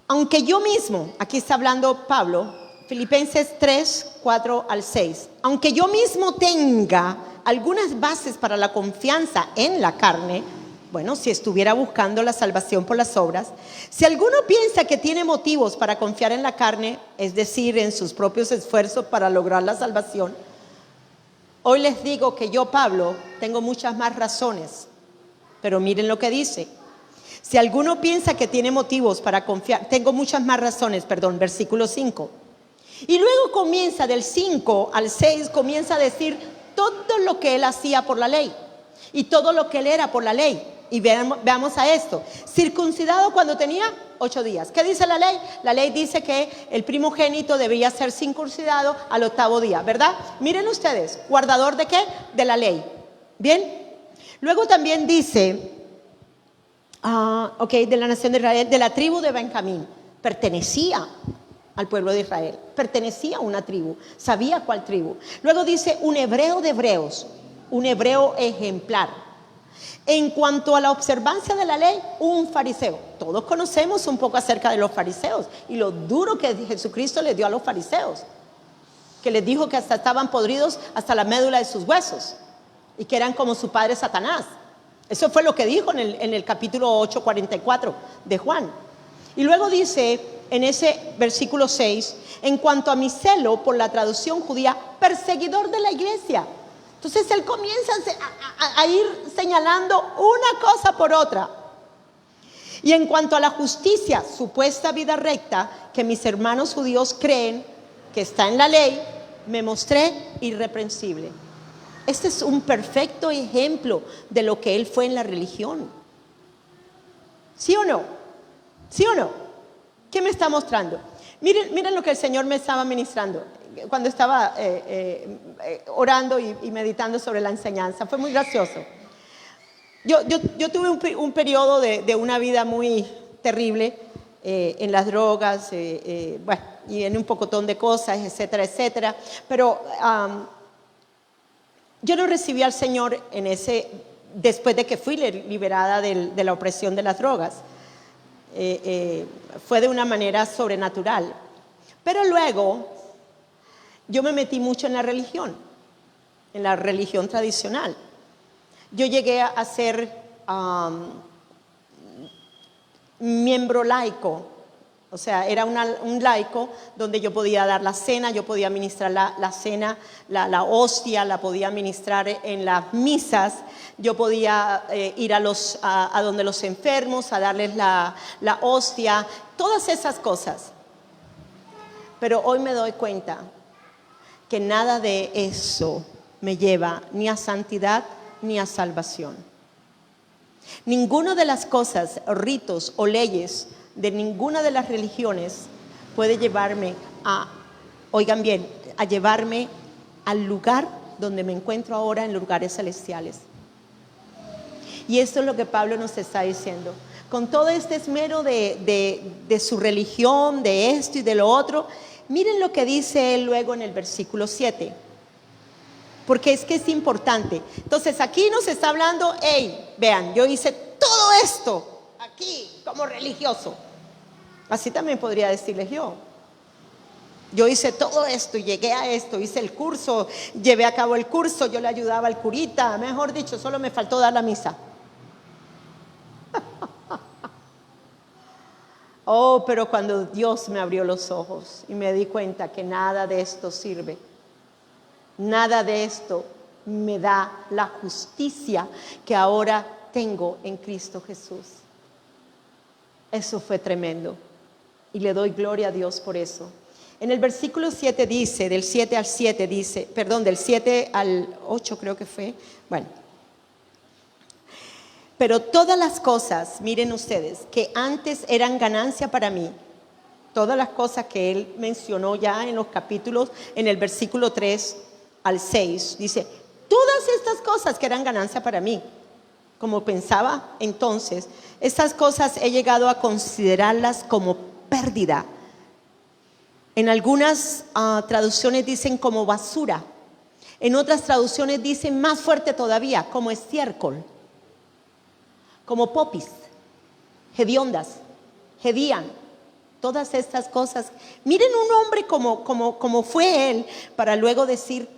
Aunque yo mismo, aquí está hablando Pablo, Filipenses 3, 4 al 6. Aunque yo mismo tenga algunas bases para la confianza en la carne, Bueno, si estuviera buscando la salvación por las obras, si alguno piensa que tiene motivos para confiar en la carne, es decir, en sus propios esfuerzos para lograr la salvación, hoy les digo que yo, Pablo, tengo muchas más razones. Pero miren lo que dice. Si alguno piensa que tiene motivos para confiar, tengo muchas más razones, versículo 5. Y luego comienza del 5 al 6, comienza a decir todo lo que él hacía por la ley y todo lo que él era por la ley. Y veamos a esto. Circuncidado cuando tenía 8 días. ¿Qué dice la ley? La ley dice que el primogénito debía ser circuncidado al 8º día, ¿verdad? Miren ustedes, ¿guardador de qué? De la ley. ¿Bien? Luego también dice, de la nación de Israel, de la tribu de Benjamín. Pertenecía al pueblo de Israel, pertenecía a una tribu, sabía cuál tribu. Luego dice, un hebreo de hebreos, un hebreo ejemplar. En cuanto a la observancia de la ley, un fariseo. Todos conocemos un poco acerca de los fariseos y lo duro que Jesucristo les dio a los fariseos, que les dijo que hasta estaban podridos hasta la médula de sus huesos y que eran como su padre Satanás. Eso fue lo que dijo en el capítulo 8:44 de Juan. Y luego dice en ese versículo 6, en cuanto a mi celo por la traducción judía, perseguidor de la iglesia. Entonces él comienza a ir señalando una cosa por otra. Y en cuanto a la justicia, supuesta vida recta, que mis hermanos judíos creen que está en la ley, me mostré irreprensible. Este es un perfecto ejemplo de lo que él fue en la religión. ¿Sí o no? ¿Sí o no? ¿Qué me está mostrando? Miren lo que el Señor me estaba ministrando cuando estaba orando y meditando sobre la enseñanza. Fue muy gracioso. Yo tuve un periodo de una vida muy terrible en las drogas, y en un pocotón de cosas, etcétera, etcétera. Pero yo no recibí al Señor después de que fui liberada de la opresión de las drogas. Fue de una manera sobrenatural. Pero luego yo me metí mucho en la religión tradicional. Yo llegué a ser miembro laico, o sea, era un laico donde yo podía dar la cena, yo podía ministrar la cena, la hostia, la podía ministrar en las misas, yo podía ir a donde los enfermos, a darles la hostia, todas esas cosas. Pero hoy me doy cuenta que nada de eso me lleva ni a santidad ni a salvación. Ninguna de las cosas, ritos o leyes de ninguna de las religiones puede llevarme oigan bien, a llevarme al lugar donde me encuentro ahora, en lugares celestiales. Y esto es lo que Pablo nos está diciendo. Con todo este esmero de su religión, de esto y de lo otro, miren lo que dice él luego en el versículo 7. Porque es que es importante. Entonces aquí nos está hablando, vean, yo hice todo esto aquí como religioso. Así también podría decirles yo. Yo hice todo esto, llegué a esto, hice el curso, llevé a cabo el curso, yo le ayudaba al curita, mejor dicho, solo me faltó dar la misa. Pero cuando Dios me abrió los ojos y me di cuenta que nada de esto sirve, nada de esto me da la justicia que ahora tengo en Cristo Jesús. Eso fue tremendo y le doy gloria a Dios por eso. En el versículo 7 dice, del 7 al 7 dice, del 7 al 8 creo que fue, pero todas las cosas, miren ustedes, que antes eran ganancia para mí, todas las cosas que él mencionó ya en los capítulos, en el versículo 3 al 6, dice, todas estas cosas que eran ganancia para mí, como pensaba entonces, estas cosas he llegado a considerarlas como pérdida. En algunas traducciones dicen como basura, en otras traducciones dicen más fuerte todavía, como estiércol, como popis, hediondas, hedían, todas estas cosas. Miren un hombre como fue él, para luego decir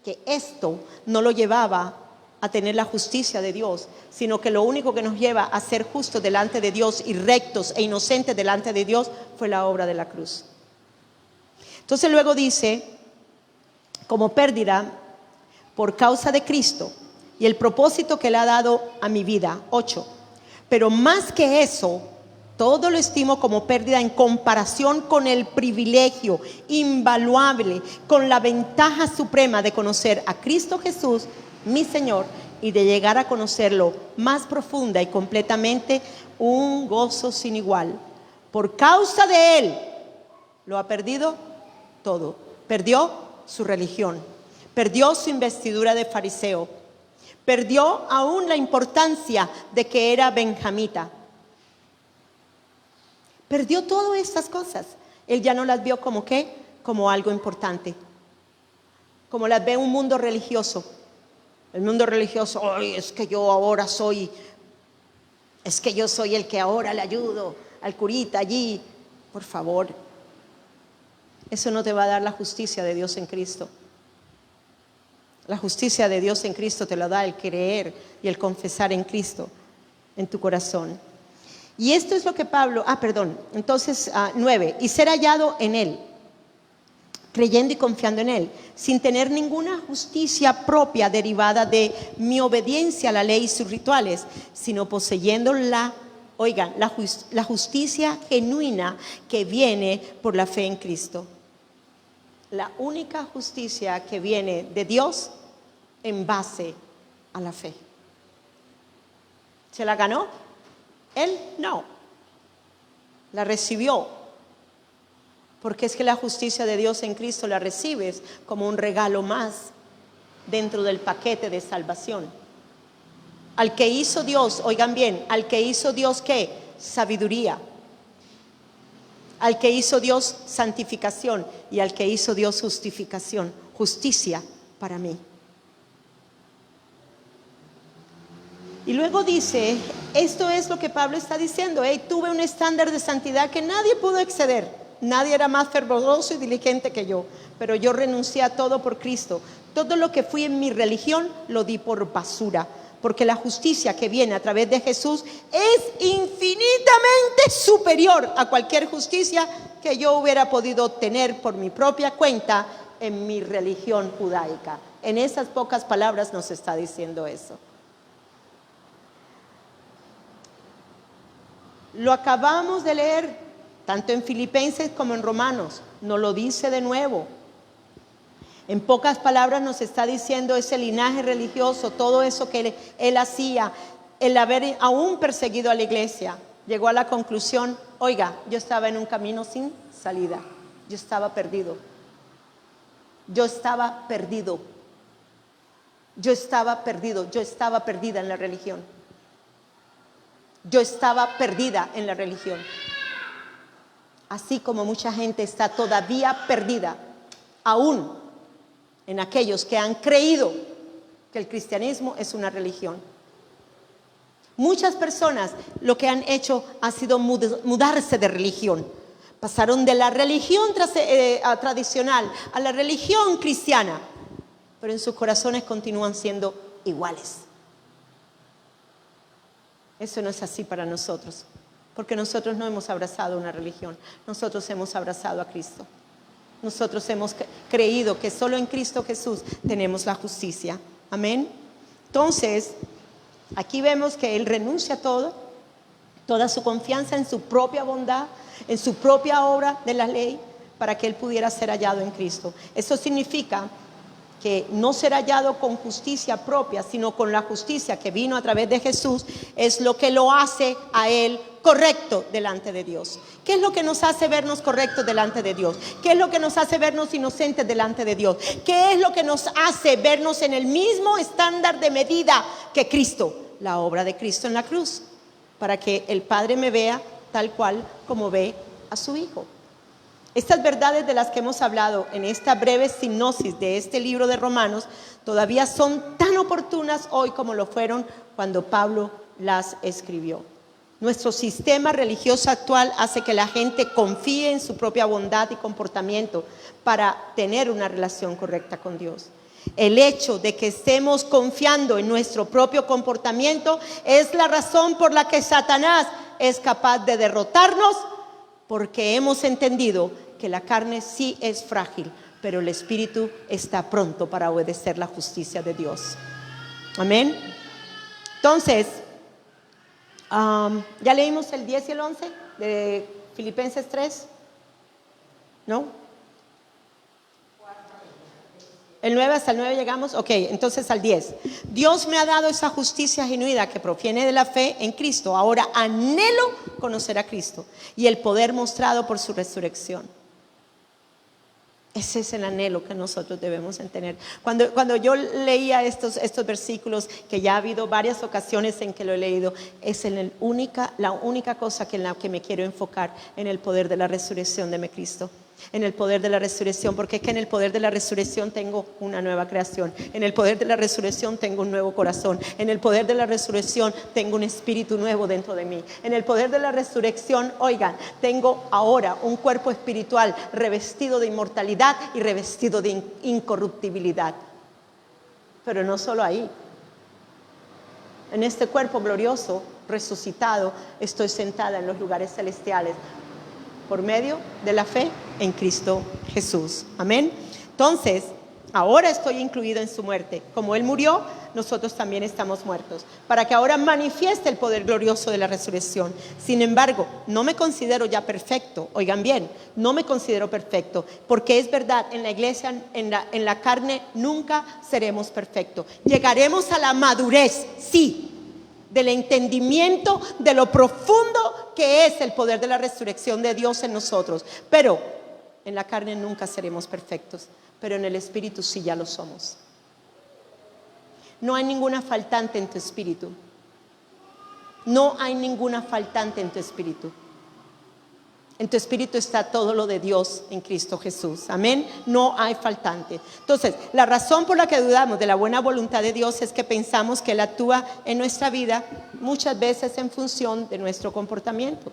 que esto no lo llevaba a tener la justicia de Dios, sino que lo único que nos lleva a ser justos delante de Dios y rectos e inocentes delante de Dios fue la obra de la cruz. Entonces luego dice, como pérdida por causa de Cristo y el propósito que Él ha dado a mi vida. 8. Pero más que eso, todo lo estimo como pérdida en comparación con el privilegio invaluable, con la ventaja suprema de conocer a Cristo Jesús, mi Señor, y de llegar a conocerlo más profunda y completamente, un gozo sin igual. Por causa de Él, lo ha perdido todo. Perdió su religión, perdió su investidura de fariseo, perdió aún la importancia de que era benjamita. Perdió todas estas cosas. Él ya no las vio como ¿qué? Como algo importante. Como las ve un mundo religioso. El mundo religioso, ay, es que yo ahora soy, es que yo soy el que ahora le ayudo al curita allí. Por favor, eso no te va a dar la justicia de Dios en Cristo. La justicia de Dios en Cristo te la da el creer y el confesar en Cristo en tu corazón. Y esto es lo que Pablo, entonces 9, y ser hallado en Él, creyendo y confiando en Él, sin tener ninguna justicia propia derivada de mi obediencia a la ley y sus rituales, sino poseyendo la justicia genuina que viene por la fe en Cristo. La única justicia que viene de Dios en base a la fe. ¿Se la ganó? Él no. La recibió. Porque es que la justicia de Dios en Cristo la recibes como un regalo más dentro del paquete de salvación. Al que hizo Dios, oigan bien, al que hizo Dios ¿qué? Sabiduría. Al que hizo Dios santificación y al que hizo Dios justificación, justicia para mí. Y luego dice, esto es lo que Pablo está diciendo, tuve un estándar de santidad que nadie pudo exceder, nadie era más fervoroso y diligente que yo, pero yo renuncié a todo por Cristo. Todo lo que fui en mi religión lo di por basura, porque la justicia que viene a través de Jesús es infinitamente superior a cualquier justicia que yo hubiera podido obtener por mi propia cuenta en mi religión judaica. En esas pocas palabras nos está diciendo eso. Lo acabamos de leer, tanto en Filipenses como en Romanos, nos lo dice de nuevo. En pocas palabras nos está diciendo ese linaje religioso, todo eso que él hacía, el haber aún perseguido a la iglesia. Llegó a la conclusión, oiga, yo estaba en un camino sin salida, yo estaba perdido. Yo estaba perdido. Yo estaba perdido, yo estaba perdida en la religión. Yo estaba perdida en la religión. Así como mucha gente está todavía perdida, aún en aquellos que han creído que el cristianismo es una religión. Muchas personas lo que han hecho ha sido mudarse de religión. Pasaron de la religión tradicional a la religión cristiana, pero en sus corazones continúan siendo iguales. Eso no es así para nosotros, porque nosotros no hemos abrazado una religión, nosotros hemos abrazado a Cristo. Nosotros hemos creído que solo en Cristo Jesús tenemos la justicia. Amén. Entonces, aquí vemos que Él renuncia a todo, toda su confianza en su propia bondad, en su propia obra de la ley, para que Él pudiera ser hallado en Cristo. Eso significa que no ser hallado con justicia propia, sino con la justicia que vino a través de Jesús, es lo que lo hace a Él correcto delante de Dios. ¿Qué es lo que nos hace vernos correctos delante de Dios? ¿Qué es lo que nos hace vernos inocentes delante de Dios? ¿Qué es lo que nos hace vernos en el mismo estándar de medida que Cristo? La obra de Cristo en la cruz, para que el Padre me vea tal cual como ve a su Hijo. Estas verdades de las que hemos hablado en esta breve sinopsis de este libro de Romanos todavía son tan oportunas hoy como lo fueron cuando Pablo las escribió. Nuestro sistema religioso actual hace que la gente confíe en su propia bondad y comportamiento para tener una relación correcta con Dios. El hecho de que estemos confiando en nuestro propio comportamiento es la razón por la que Satanás es capaz de derrotarnos, porque hemos entendido que la carne sí es frágil, pero el espíritu está pronto para obedecer la justicia de Dios. Amén. Entonces, ¿ya leímos el 10 y el 11 de Filipenses 3? ¿No? El 9, hasta el 9 llegamos. Ok, entonces al 10. Dios me ha dado esa justicia genuina que proviene de la fe en Cristo. Ahora anhelo conocer a Cristo y el poder mostrado por su resurrección. Ese es el anhelo que nosotros debemos tener. Cuando yo leía estos versículos, que ya ha habido varias ocasiones en que lo he leído, es la única cosa en la que me quiero enfocar, en el poder de la resurrección de mi Cristo. En el poder de la resurrección, porque es que en el poder de la resurrección tengo una nueva creación. En el poder de la resurrección tengo un nuevo corazón. En el poder de la resurrección tengo un espíritu nuevo dentro de mí. En el poder de la resurrección, oigan, tengo ahora un cuerpo espiritual revestido de inmortalidad y revestido de incorruptibilidad. Pero no solo ahí. En este cuerpo glorioso, resucitado, estoy sentada en los lugares celestiales por medio de la fe en Cristo Jesús. Amén. Entonces, ahora estoy incluido en su muerte. Como Él murió, nosotros también estamos muertos, para que ahora manifieste el poder glorioso de la resurrección. Sin embargo, no me considero ya perfecto. Oigan bien, no me considero perfecto, porque es verdad, en la iglesia, en la carne, nunca seremos perfectos. Llegaremos a la madurez, sí, del entendimiento de lo profundo que es el poder de la resurrección de Dios en nosotros. Pero en la carne nunca seremos perfectos, pero en el espíritu sí ya lo somos. No hay ninguna faltante en tu espíritu. No hay ninguna faltante en tu espíritu. En tu espíritu está todo lo de Dios en Cristo Jesús. Amén. No hay faltante. Entonces, la razón por la que dudamos de la buena voluntad de Dios es que pensamos que Él actúa en nuestra vida muchas veces en función de nuestro comportamiento.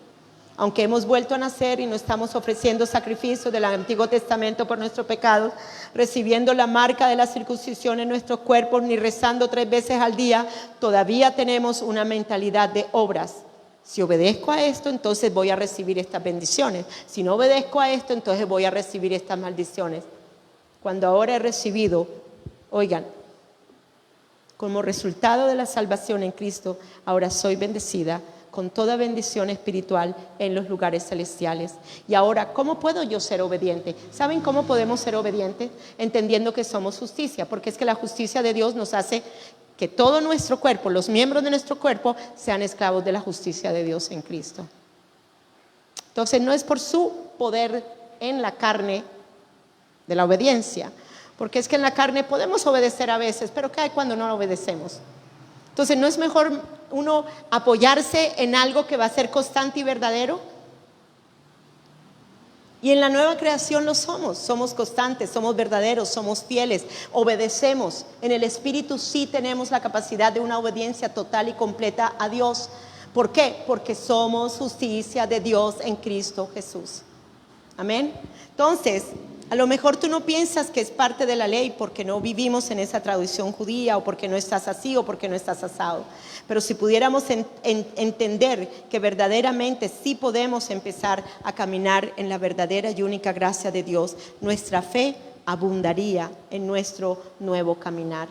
Aunque hemos vuelto a nacer y no estamos ofreciendo sacrificios del Antiguo Testamento por nuestros pecados, recibiendo la marca de la circuncisión en nuestros cuerpos, ni rezando 3 veces al día, todavía tenemos una mentalidad de obras. Si obedezco a esto, entonces voy a recibir estas bendiciones. Si no obedezco a esto, entonces voy a recibir estas maldiciones. Cuando ahora he recibido, oigan, como resultado de la salvación en Cristo, ahora soy bendecida con toda bendición espiritual en los lugares celestiales. Y ahora, ¿cómo puedo yo ser obediente? ¿Saben cómo podemos ser obedientes? Entendiendo que somos justicia, porque es que la justicia de Dios nos hace que todo nuestro cuerpo, los miembros de nuestro cuerpo, sean esclavos de la justicia de Dios en Cristo. Entonces, no es por su poder en la carne de la obediencia, porque es que en la carne podemos obedecer a veces, pero ¿qué hay cuando no obedecemos? Entonces, ¿no es mejor uno apoyarse en algo que va a ser constante y verdadero? Y en la nueva creación lo somos constantes, somos verdaderos, somos fieles, obedecemos. En el Espíritu sí tenemos la capacidad de una obediencia total y completa a Dios. ¿Por qué? Porque somos justicia de Dios en Cristo Jesús. Amén. Entonces, a lo mejor tú no piensas que es parte de la ley porque no vivimos en esa tradición judía, o porque no estás así, o porque no estás asado. Pero si pudiéramos entender que verdaderamente sí podemos empezar a caminar en la verdadera y única gracia de Dios, nuestra fe abundaría en nuestro nuevo caminar.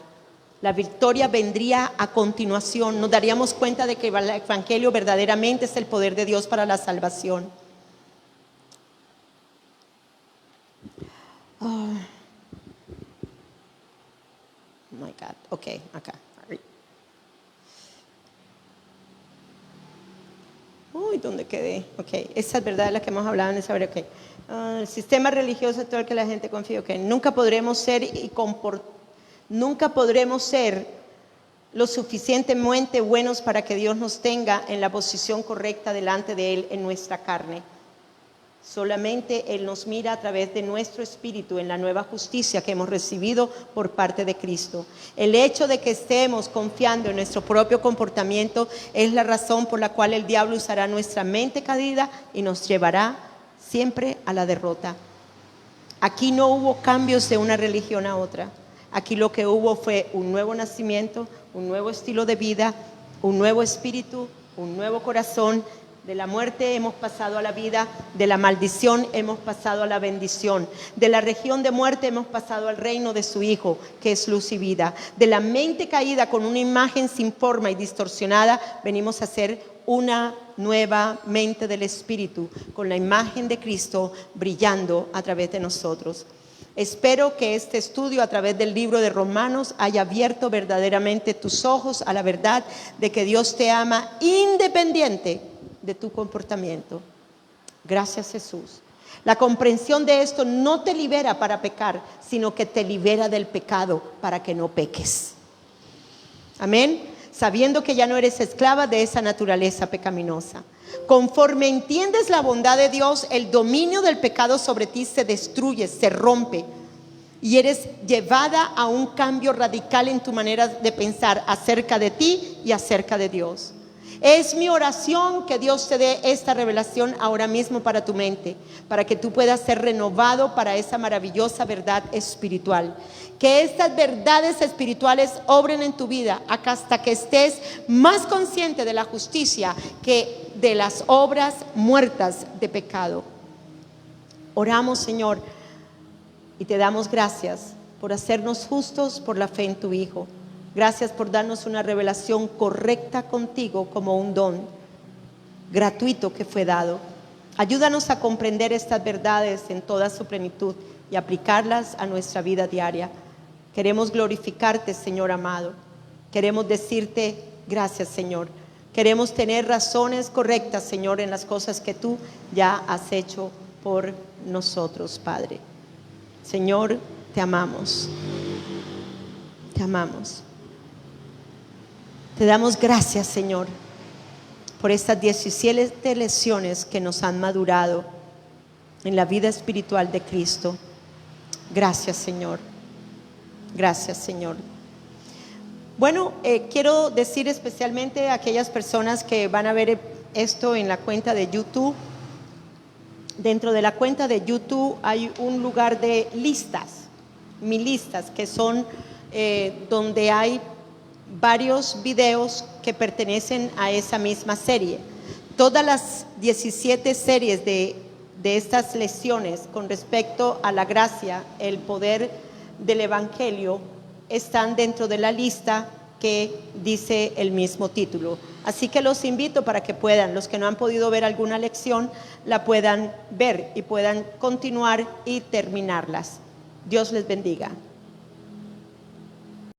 La victoria vendría a continuación. Nos daríamos cuenta de que el Evangelio verdaderamente es el poder de Dios para la salvación. Oh my God. Ok, acá. Uy, ¿dónde quedé? Ok, esa es verdad la que hemos hablado en esa hora. Okay. El sistema religioso es todo el que la gente confía. Okay. Nunca podremos ser lo suficientemente buenos para que Dios nos tenga en la posición correcta delante de Él en nuestra carne. Solamente Él nos mira a través de nuestro espíritu en la nueva justicia que hemos recibido por parte de Cristo. El hecho de que estemos confiando en nuestro propio comportamiento es la razón por la cual el diablo usará nuestra mente caída y nos llevará siempre a la derrota. Aquí no hubo cambios de una religión a otra. Aquí lo que hubo fue un nuevo nacimiento, un nuevo estilo de vida, un nuevo espíritu, un nuevo corazón. De la muerte hemos pasado a la vida, de la maldición hemos pasado a la bendición, de la región de muerte hemos pasado al reino de su Hijo, que es luz y vida. De la mente caída con una imagen sin forma y distorsionada, venimos a ser una nueva mente del Espíritu, con la imagen de Cristo brillando a través de nosotros. Espero que este estudio a través del libro de Romanos haya abierto verdaderamente tus ojos a la verdad de que Dios te ama independiente de tu comportamiento. Gracias, Jesús. La comprensión de esto no te libera para pecar, sino que te libera del pecado para que no peques. Amén. Sabiendo que ya no eres esclava de esa naturaleza pecaminosa. Conforme entiendes la bondad de Dios, el dominio del pecado sobre ti se destruye, se rompe, y eres llevada a un cambio radical en tu manera de pensar acerca de ti y acerca de Dios. Es mi oración que Dios te dé esta revelación ahora mismo para tu mente, para que tú puedas ser renovado para esa maravillosa verdad espiritual. Que estas verdades espirituales obren en tu vida hasta que estés más consciente de la justicia que de las obras muertas de pecado. Oramos, Señor, y te damos gracias por hacernos justos por la fe en tu Hijo. Gracias por darnos una revelación correcta contigo como un don gratuito que fue dado. Ayúdanos a comprender estas verdades en toda su plenitud y aplicarlas a nuestra vida diaria. Queremos glorificarte, Señor amado. Queremos decirte gracias, Señor. Queremos tener razones correctas, Señor, en las cosas que tú ya has hecho por nosotros, Padre. Señor, te amamos. Te amamos. Te damos gracias, Señor, por estas 17 lecciones que nos han madurado en la vida espiritual de Cristo. Gracias, Señor. Gracias, Señor. Bueno, quiero decir especialmente a aquellas personas que van a ver esto en la cuenta de YouTube. Dentro de la cuenta de YouTube hay un lugar de listas, mi listas, que son donde hay varios videos que pertenecen a esa misma serie. Todas las 17 series de estas lecciones con respecto a la gracia, el poder del Evangelio, están dentro de la lista que dice el mismo título. Así que los invito para que puedan, los que no han podido ver alguna lección, la puedan ver y puedan continuar y terminarlas. Dios les bendiga.